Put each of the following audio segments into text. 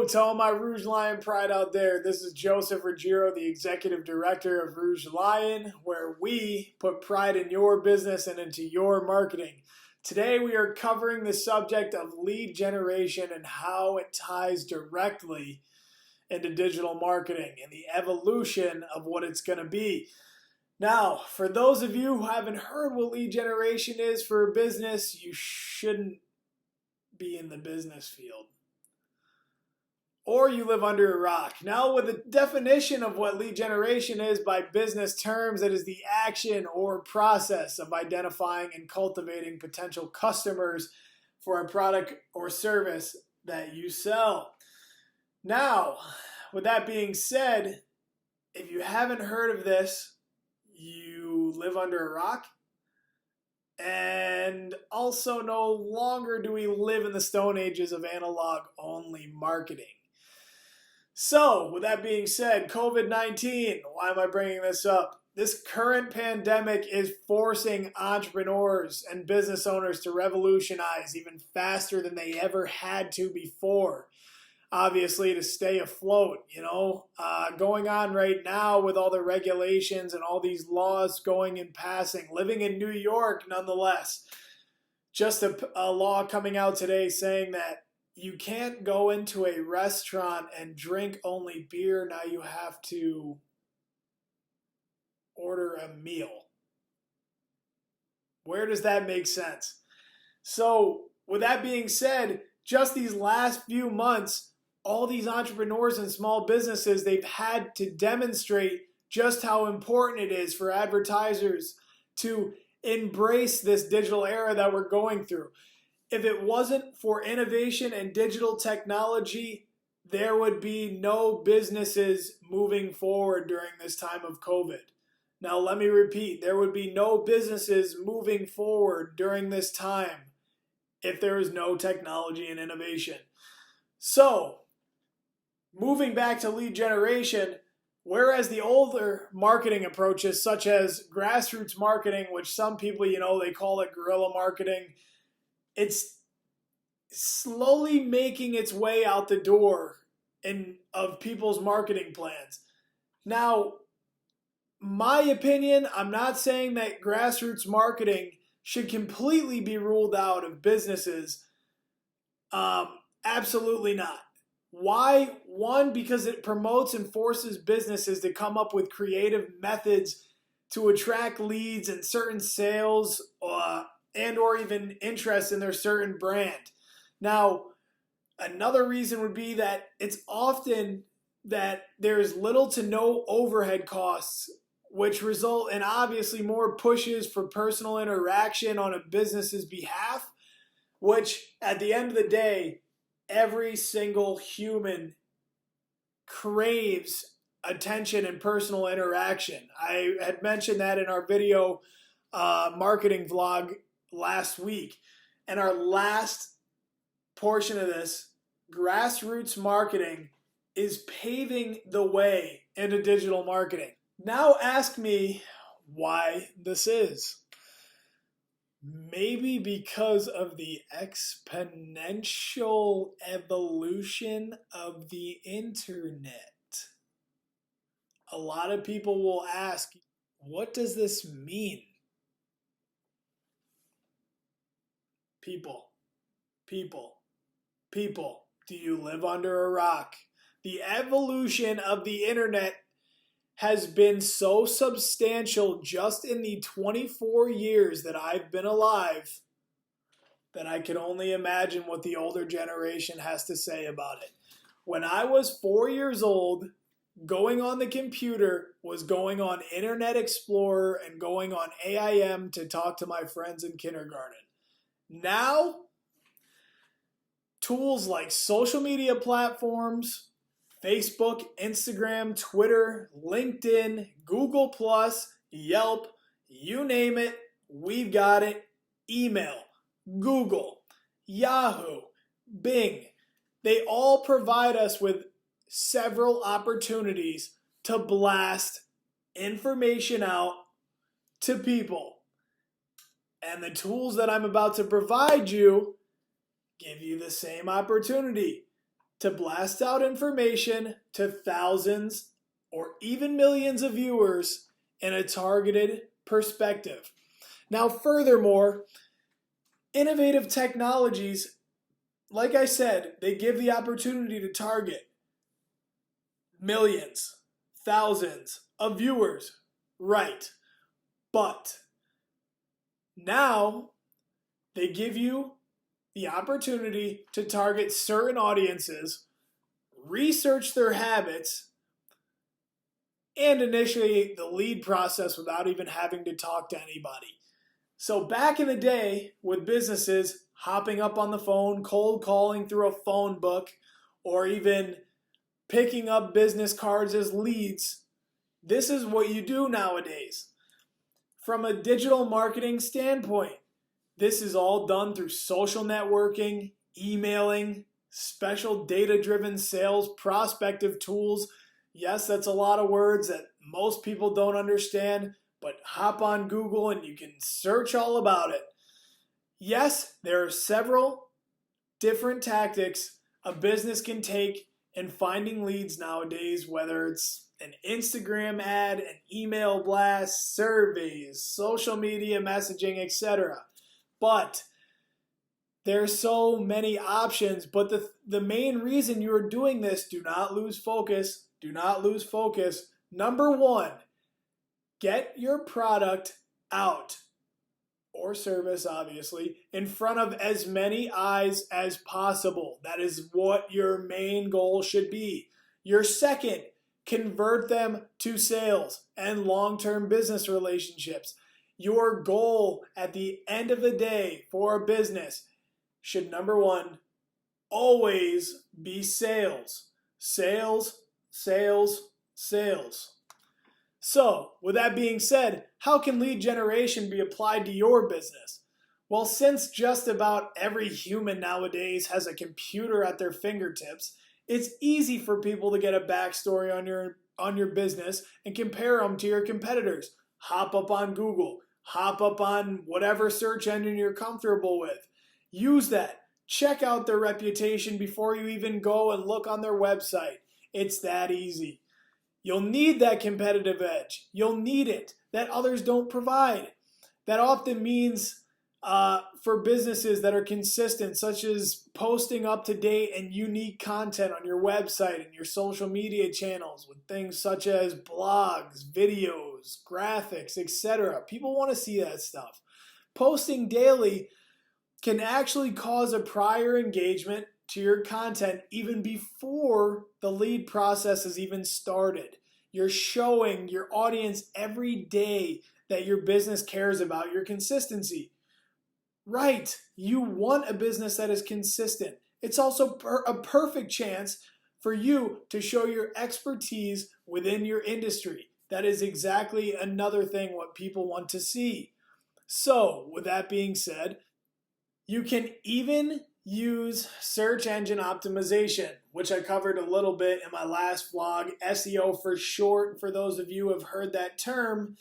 Hello to all my Rouge Lion pride out there. This is Joseph Ruggiero, the Executive Director of Rouge Lion, where we put pride in your business and into your marketing. Today we are covering the subject of lead generation and how it ties directly into digital marketing and the evolution of what it's going to be. Now, for those of you who haven't heard what lead generation is for a business, you shouldn't be in the business field. Or you live under a rock. Now, with the definition of what lead generation is by business terms, it is the action or process of identifying and cultivating potential customers for a product or service that you sell. Now, with that being said, if you haven't heard of this, you live under a rock. And also, no longer do we live in the stone ages of analog-only marketing. So, with that being said, COVID-19, why am I bringing this up? This current pandemic is forcing entrepreneurs and business owners to revolutionize even faster than they ever had to before. Obviously, to stay afloat, going on right now with all the regulations and all these laws going and passing. Living in New York, nonetheless. Just a law coming out today saying that you can't go into a restaurant and drink only beer. Now you have to order a meal. Where does that make sense? So, with that being said, just these last few months, all these entrepreneurs and small businesses, they've had to demonstrate just how important it is for advertisers to embrace this digital era that we're going through. If it wasn't for innovation and digital technology, there would be no businesses moving forward during this time of COVID. Now, let me repeat, there would be no businesses moving forward during this time if there is no technology and innovation. So, moving back to lead generation, whereas the older marketing approaches such as grassroots marketing, which some people, they call it guerrilla marketing, it's slowly making its way out the door of people's marketing plans. Now, my opinion, I'm not saying that grassroots marketing should completely be ruled out of businesses. Absolutely not. Why? One, because it promotes and forces businesses to come up with creative methods to attract leads and certain sales and or even interest in their certain brand. Now, another reason would be that it's often that there's little to no overhead costs, which result in obviously more pushes for personal interaction on a business's behalf, which at the end of the day, every single human craves attention and personal interaction. I had mentioned that in our video marketing vlog last week. And our last portion of this, grassroots marketing, is paving the way into digital marketing. Now ask me why this is. Maybe because of the exponential evolution of the internet. A lot of people will ask, what does this mean? People. Do you live under a rock? The evolution of the internet has been so substantial just in the 24 years that I've been alive that I can only imagine what the older generation has to say about it. When I was 4 years old, going on the computer was going on Internet Explorer and going on AIM to talk to my friends in kindergarten. Now, tools like social media platforms, Facebook, Instagram, Twitter, LinkedIn, Google+, Yelp, you name it, we've got it. Email, Google, Yahoo, Bing, they all provide us with several opportunities to blast information out to people. And the tools that I'm about to provide you give you the same opportunity to blast out information to thousands or even millions of viewers in a targeted perspective. Now, furthermore, innovative technologies, like I said, they give the opportunity to target millions, thousands of viewers, right? But now they give you the opportunity to target certain audiences, research their habits, and initiate the lead process without even having to talk to anybody. So back in the day with businesses hopping up on the phone, cold calling through a phone book, or even picking up business cards as leads, this is what you do nowadays. From a digital marketing standpoint, this is all done through social networking, emailing, special data-driven sales, prospective tools. Yes, that's a lot of words that most people don't understand, but hop on Google and you can search all about it. Yes, there are several different tactics a business can take in finding leads nowadays, whether it's an Instagram ad, an email blast, surveys, social media messaging, etc. But there's so many options, but the main reason you are doing this, do not lose focus. Do not lose focus. Number one, get your product out, or service obviously, in front of as many eyes as possible. That is what your main goal should be. Your second, convert them to sales and long-term business relationships. Your goal at the end of the day for a business should, number one, always be sales. Sales, sales, sales. So, with that being said, how can lead generation be applied to your business? Well, since just about every human nowadays has a computer at their fingertips, it's easy for people to get a backstory on your business and compare them to your competitors. Hop up on Google. Hop up on whatever search engine you're comfortable with. Use that. Check out their reputation before you even go and look on their website. It's that easy. You'll need that competitive edge. You'll need it that others don't provide. That often means for businesses that are consistent, such as posting up-to-date and unique content on your website and your social media channels with things such as blogs, videos, graphics, etc. People want to see that stuff. Posting daily can actually cause a prior engagement to your content even before the lead process has even started. You're showing your audience every day that your business cares about your consistency. Right, you want a business that is consistent. It's also a perfect chance for you to show your expertise within your industry. That is exactly another thing what people want to see. So, with that being said, you can even use search engine optimization, which I covered a little bit in my last vlog, SEO for short, for those of you who have heard that term.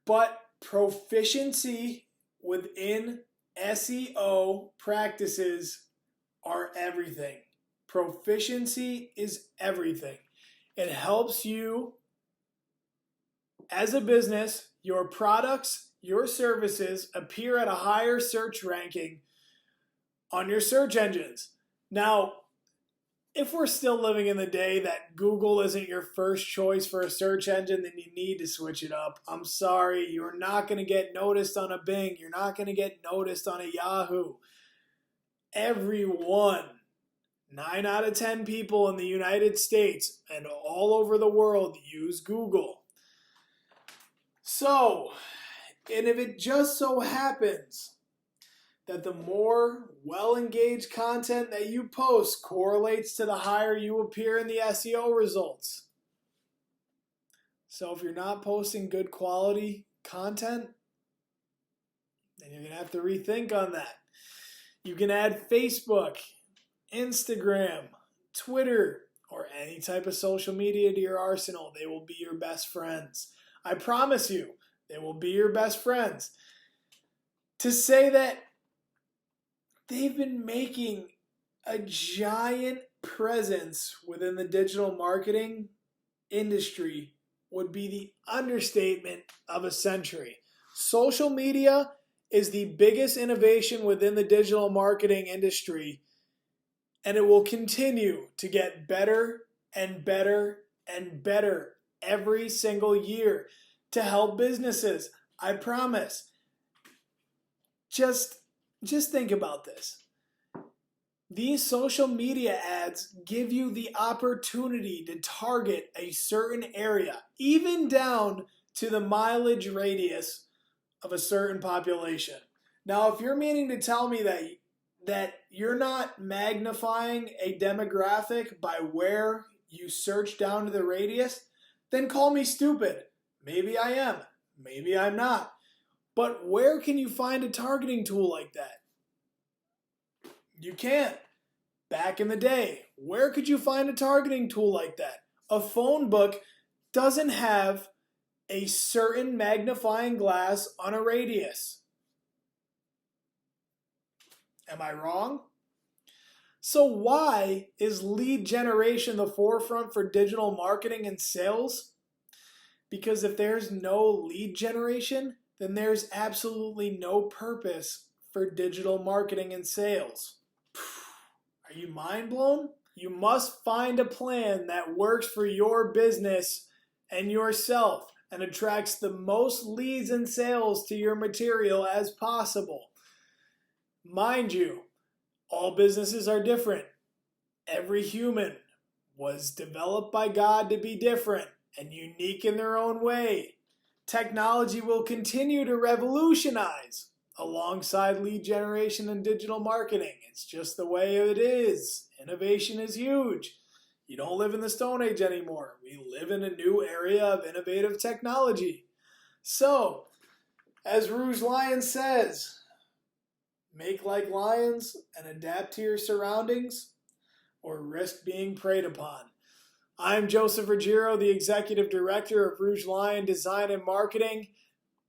But proficiency within SEO practices are everything. Proficiency is everything. It helps you as a business, your products, your services appear at a higher search ranking on your search engines. Now, if we're still living in the day that Google isn't your first choice for a search engine, then you need to switch it up. I'm sorry, you're not going to get noticed on a Bing. You're not going to get noticed on a Yahoo. Everyone, 9 out of 10 people in the United States and all over the world use Google. So, and if it just so happens that the more well-engaged content that you post correlates to the higher you appear in the SEO results. So if you're not posting good quality content, then you're going to have to rethink on that. You can add Facebook, Instagram, Twitter, or any type of social media to your arsenal. They will be your best friends. I promise you, they will be your best friends. To say that they've been making a giant presence within the digital marketing industry would be the understatement of a century. Social media is the biggest innovation within the digital marketing industry, and it will continue to get better and better and better every single year to help businesses. I promise. Just think about this. These social media ads give you the opportunity to target a certain area, even down to the mileage radius of a certain population. Now, if you're meaning to tell me that you're not magnifying a demographic by where you search down to the radius, then call me stupid. Maybe I am. Maybe I'm not. But where can you find a targeting tool like that? You can't. Back in the day, where could you find a targeting tool like that? A phone book doesn't have a certain magnifying glass on a radius. Am I wrong? So why is lead generation the forefront for digital marketing and sales? Because if there's no lead generation, then there's absolutely no purpose for digital marketing and sales. Are you mind blown? You must find a plan that works for your business and yourself and attracts the most leads and sales to your material as possible. Mind you, all businesses are different. Every human was developed by God to be different and unique in their own way. Technology will continue to revolutionize alongside lead generation and digital marketing. It's just the way it is. Innovation is huge. You don't live in the Stone Age anymore. We live in a new area of innovative technology. So, as Rouge Lion says, make like lions and adapt to your surroundings or risk being preyed upon. I'm Joseph Ruggiero, the Executive Director of Rouge Lion Design and Marketing.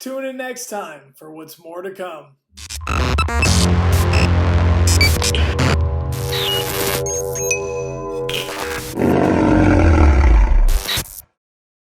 Tune in next time for what's more to come.